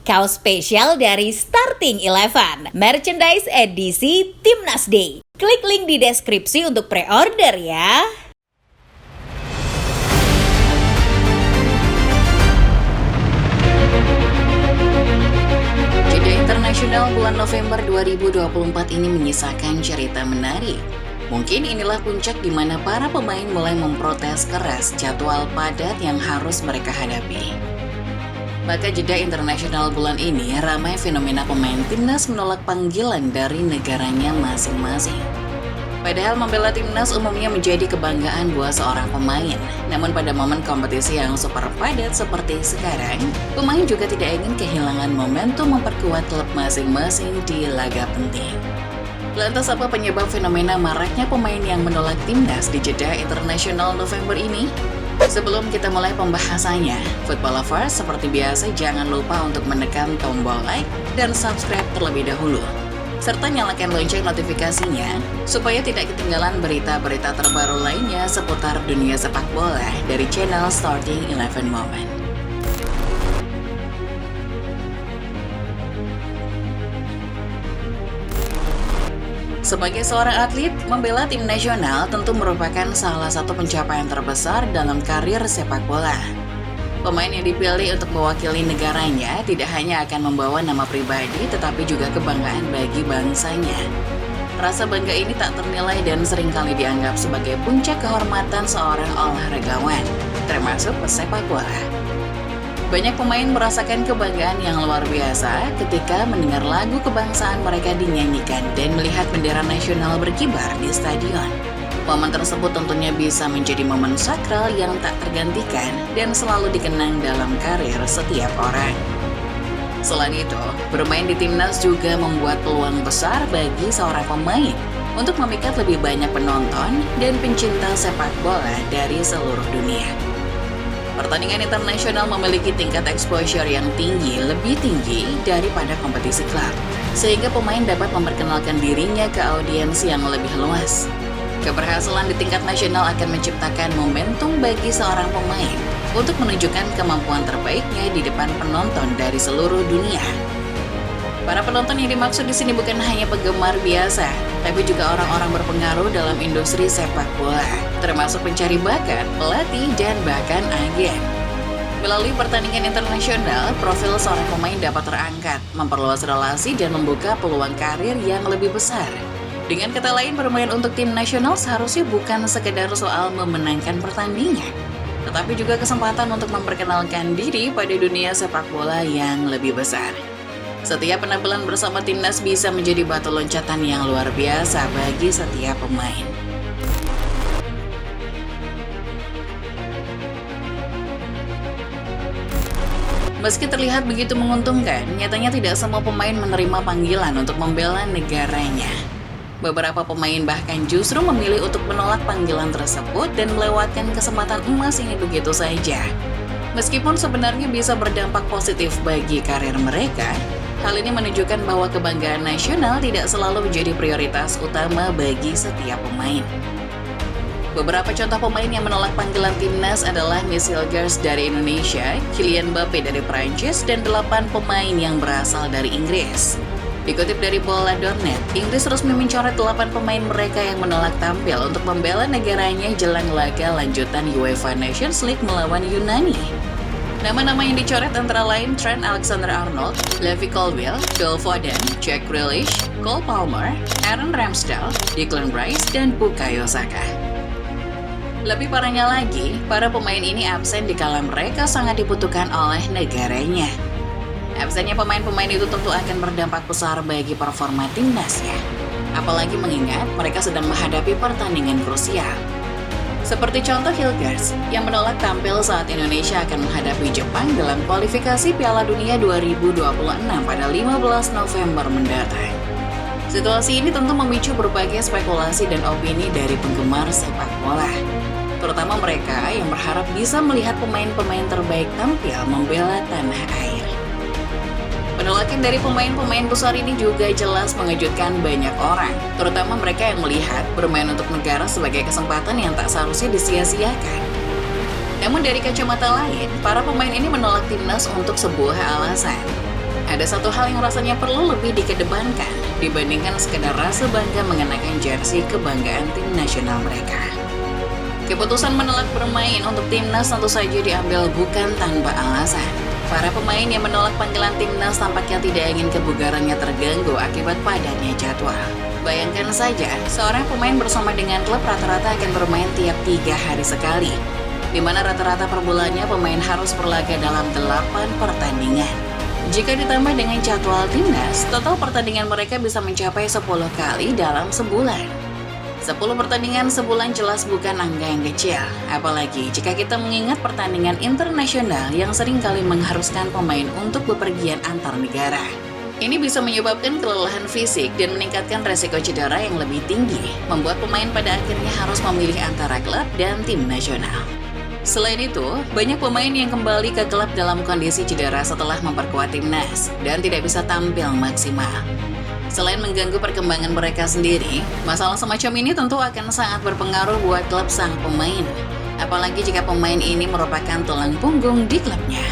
kaos spesial dari Starting Eleven, merchandise edisi Timnas Day. Klik link di deskripsi untuk pre-order ya. Jeda internasional bulan November 2024 ini menyisakan cerita menarik. Mungkin inilah puncak di mana para pemain mulai memprotes keras jadwal padat yang harus mereka hadapi. Maka jeda internasional bulan ini ramai fenomena pemain timnas menolak panggilan dari negaranya masing-masing. Padahal membela timnas umumnya menjadi kebanggaan buat seorang pemain. Namun pada momen kompetisi yang super padat seperti sekarang, pemain juga tidak ingin kehilangan momentum memperkuat klub masing-masing di laga penting. Lantas apa penyebab fenomena maraknya pemain yang menolak timnas di jeda internasional November ini? Sebelum kita mulai pembahasannya, football lovers seperti biasa jangan lupa untuk menekan tombol like dan subscribe terlebih dahulu. Serta nyalakan lonceng notifikasinya supaya tidak ketinggalan berita-berita terbaru lainnya seputar dunia sepak bola dari channel Starting Eleven Moment. Sebagai seorang atlet, membela tim nasional tentu merupakan salah satu pencapaian terbesar dalam karir sepak bola. Pemain yang dipilih untuk mewakili negaranya tidak hanya akan membawa nama pribadi, tetapi juga kebanggaan bagi bangsanya. Rasa bangga ini tak ternilai dan seringkali dianggap sebagai puncak kehormatan seorang olahragawan, termasuk pesepak bola. Banyak pemain merasakan kebanggaan yang luar biasa ketika mendengar lagu kebangsaan mereka dinyanyikan dan melihat bendera nasional berkibar di stadion. Momen tersebut tentunya bisa menjadi momen sakral yang tak tergantikan dan selalu dikenang dalam karir setiap orang. Selain itu, bermain di timnas juga membuat peluang besar bagi seorang pemain untuk memikat lebih banyak penonton dan pencinta sepak bola dari seluruh dunia. Pertandingan internasional memiliki tingkat exposure yang tinggi, lebih tinggi daripada kompetisi klub, sehingga pemain dapat memperkenalkan dirinya ke audiens yang lebih luas. Keberhasilan di tingkat nasional akan menciptakan momentum bagi seorang pemain untuk menunjukkan kemampuan terbaiknya di depan penonton dari seluruh dunia. Para penonton yang dimaksud di sini bukan hanya penggemar biasa, tapi juga orang-orang berpengaruh dalam industri sepak bola, termasuk pencari bakat, pelatih, dan bahkan agen. Melalui pertandingan internasional, profil seorang pemain dapat terangkat, memperluas relasi, dan membuka peluang karir yang lebih besar. Dengan kata lain, bermain untuk tim nasional seharusnya bukan sekedar soal memenangkan pertandingan, tetapi juga kesempatan untuk memperkenalkan diri pada dunia sepak bola yang lebih besar. Setiap penampilan bersama timnas bisa menjadi batu loncatan yang luar biasa bagi setiap pemain. Meski terlihat begitu menguntungkan, nyatanya tidak semua pemain menerima panggilan untuk membela negaranya. Beberapa pemain bahkan justru memilih untuk menolak panggilan tersebut dan melewatkan kesempatan emas ini begitu saja. Meskipun sebenarnya bisa berdampak positif bagi karir mereka, hal ini menunjukkan bahwa kebanggaan nasional tidak selalu menjadi prioritas utama bagi setiap pemain. Beberapa contoh pemain yang menolak panggilan timnas adalah Miss Hilgers dari Indonesia, Kylian Mbappe dari Prancis, dan 8 pemain yang berasal dari Inggris. Dikutip dari bola.net, Inggris resmi mencoret 8 pemain mereka yang menolak tampil untuk membela negaranya jelang laga lanjutan UEFA Nations League melawan Yunani. Nama-nama yang dicoret antara lain Trent Alexander-Arnold, Levi Colwill, Phil Foden, Jack Grealish, Cole Palmer, Aaron Ramsdale, Declan Rice, dan Bukayo Saka. Lebih parahnya lagi, para pemain ini absen dikala mereka sangat dibutuhkan oleh negaranya. Absennya pemain-pemain itu tentu akan berdampak besar bagi performa timnasnya, apalagi mengingat mereka sedang menghadapi pertandingan krusial. Seperti contoh Hilgers yang menolak tampil saat Indonesia akan menghadapi Jepang dalam kualifikasi Piala Dunia 2026 pada 15 November mendatang. Situasi ini tentu memicu berbagai spekulasi dan opini dari penggemar sepak bola, terutama mereka yang berharap bisa melihat pemain-pemain terbaik tampil membela tanah air. Penolakan dari pemain-pemain besar ini juga jelas mengejutkan banyak orang, terutama mereka yang melihat bermain untuk negara sebagai kesempatan yang tak seharusnya disia-siakan. Namun dari kacamata lain, para pemain ini menolak timnas untuk sebuah alasan. ada satu hal yang rasanya perlu lebih dikedepankan dibandingkan sekedar rasa bangga mengenakan jersey kebanggaan tim nasional mereka. Keputusan menolak bermain untuk timnas tentu saja diambil bukan tanpa alasan. Para pemain yang menolak panggilan timnas tampaknya tidak ingin kebugarannya terganggu akibat padatnya jadwal. Bayangkan saja, seorang pemain bersama dengan klub rata-rata akan bermain tiap 3 hari sekali, di mana rata-rata per bulannya pemain harus berlaga dalam 8 pertandingan. Jika ditambah dengan jadwal timnas, total pertandingan mereka bisa mencapai 10 kali dalam sebulan. 10 pertandingan sebulan jelas bukan angka yang kecil, apalagi jika kita mengingat pertandingan internasional yang seringkali mengharuskan pemain untuk bepergian antar negara. Ini bisa menyebabkan kelelahan fisik dan meningkatkan resiko cedera yang lebih tinggi, membuat pemain pada akhirnya harus memilih antara klub dan tim nasional. Selain itu, banyak pemain yang kembali ke klub dalam kondisi cedera setelah memperkuat timnas dan tidak bisa tampil maksimal. Selain mengganggu perkembangan mereka sendiri, masalah semacam ini tentu akan sangat berpengaruh buat klub sang pemain, apalagi jika pemain ini merupakan tulang punggung di klubnya.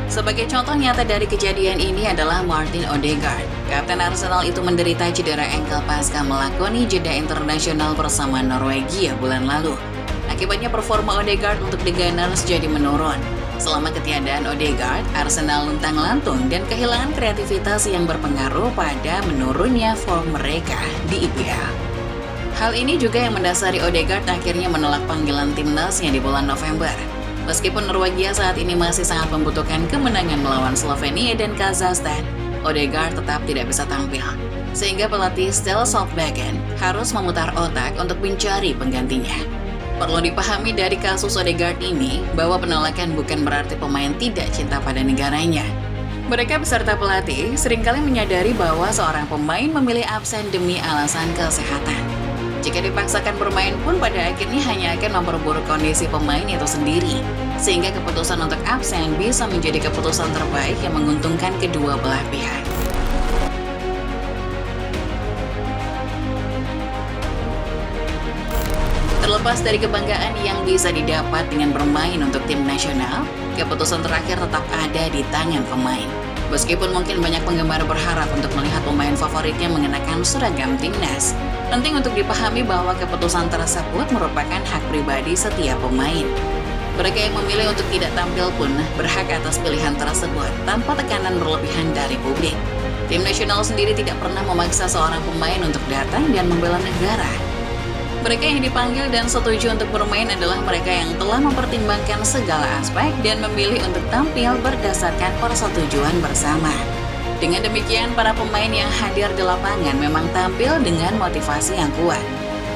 Sebagai contoh nyata dari kejadian ini adalah Martin Odegaard. Kapten Arsenal itu menderita cedera engkel pasca melakoni jeda internasional bersama Norwegia bulan lalu. Akibatnya performa Odegaard untuk The Gunners jadi menurun. Selama ketiadaan Odegaard, Arsenal luntang-lantung dan kehilangan kreativitas yang berpengaruh pada menurunnya form mereka di IPL. Hal ini juga yang mendasari Odegaard akhirnya menolak panggilan timnasnya di bulan November. Meskipun Norwegia saat ini masih sangat membutuhkan kemenangan melawan Slovenia dan Kazakhstan, Odegaard tetap tidak bisa tampil. Sehingga pelatih Ståle Solbakken harus memutar otak untuk mencari penggantinya. Perlu dipahami dari kasus Odegaard ini, bahwa penolakan bukan berarti pemain tidak cinta pada negaranya. Mereka beserta pelatih seringkali menyadari bahwa seorang pemain memilih absen demi alasan kesehatan. Jika dipaksakan bermain pun pada akhirnya hanya akan memperburuk kondisi pemain itu sendiri, sehingga keputusan untuk absen bisa menjadi keputusan terbaik yang menguntungkan kedua belah pihak. Terlepas dari kebanggaan yang bisa didapat dengan bermain untuk tim nasional, keputusan terakhir tetap ada di tangan pemain. Meskipun mungkin banyak penggemar berharap untuk melihat pemain favoritnya mengenakan seragam timnas, penting untuk dipahami bahwa keputusan tersebut merupakan hak pribadi setiap pemain. Mereka yang memilih untuk tidak tampil pun berhak atas pilihan tersebut tanpa tekanan berlebihan dari publik. Tim nasional sendiri tidak pernah memaksa seorang pemain untuk datang dan membela negara. Mereka yang dipanggil dan setuju untuk bermain adalah mereka yang telah mempertimbangkan segala aspek dan memilih untuk tampil berdasarkan persetujuan bersama. Dengan demikian, para pemain yang hadir di lapangan memang tampil dengan motivasi yang kuat,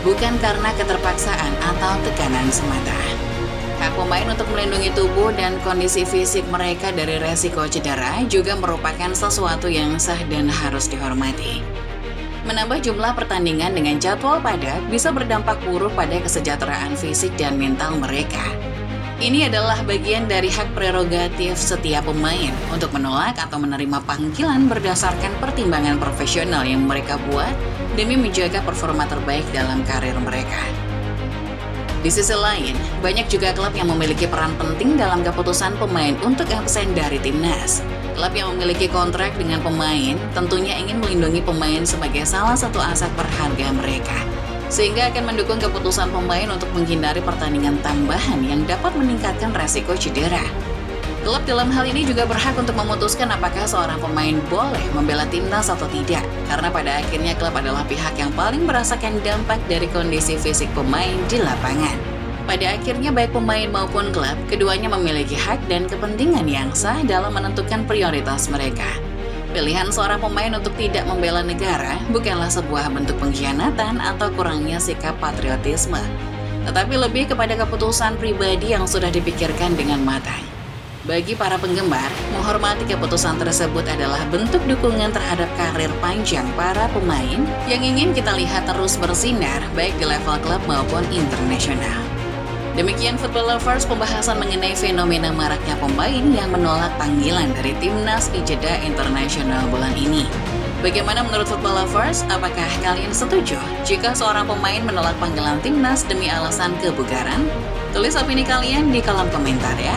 bukan karena keterpaksaan atau tekanan semata. Hak pemain untuk melindungi tubuh dan kondisi fisik mereka dari resiko cedera juga merupakan sesuatu yang sah dan harus dihormati. Menambah jumlah pertandingan dengan jadwal padat bisa berdampak buruk pada kesejahteraan fisik dan mental mereka. Ini adalah bagian dari hak prerogatif setiap pemain untuk menolak atau menerima panggilan berdasarkan pertimbangan profesional yang mereka buat demi menjaga performa terbaik dalam karir mereka. Di sisi lain, banyak juga klub yang memiliki peran penting dalam keputusan pemain untuk absen dari timnas. Klub yang memiliki kontrak dengan pemain tentunya ingin melindungi pemain sebagai salah satu aset berharga mereka, sehingga akan mendukung keputusan pemain untuk menghindari pertandingan tambahan yang dapat meningkatkan resiko cedera. Klub dalam hal ini juga berhak untuk memutuskan apakah seorang pemain boleh membela timnas atau tidak, karena pada akhirnya klub adalah pihak yang paling merasakan dampak dari kondisi fisik pemain di lapangan. Pada akhirnya baik pemain maupun klub, keduanya memiliki hak dan kepentingan yang sah dalam menentukan prioritas mereka. Pilihan seorang pemain untuk tidak membela negara bukanlah sebuah bentuk pengkhianatan atau kurangnya sikap patriotisme, tetapi lebih kepada keputusan pribadi yang sudah dipikirkan dengan matang. Bagi para penggemar, menghormati keputusan tersebut adalah bentuk dukungan terhadap karir panjang para pemain yang ingin kita lihat terus bersinar baik di level klub maupun internasional. Demikian Football Lovers, pembahasan mengenai fenomena maraknya pemain yang menolak panggilan dari timnas di jeda internasional bulan ini. Bagaimana menurut Football Lovers? Apakah kalian setuju jika seorang pemain menolak panggilan timnas demi alasan kebugaran? Tulis opini kalian di kolom komentar ya.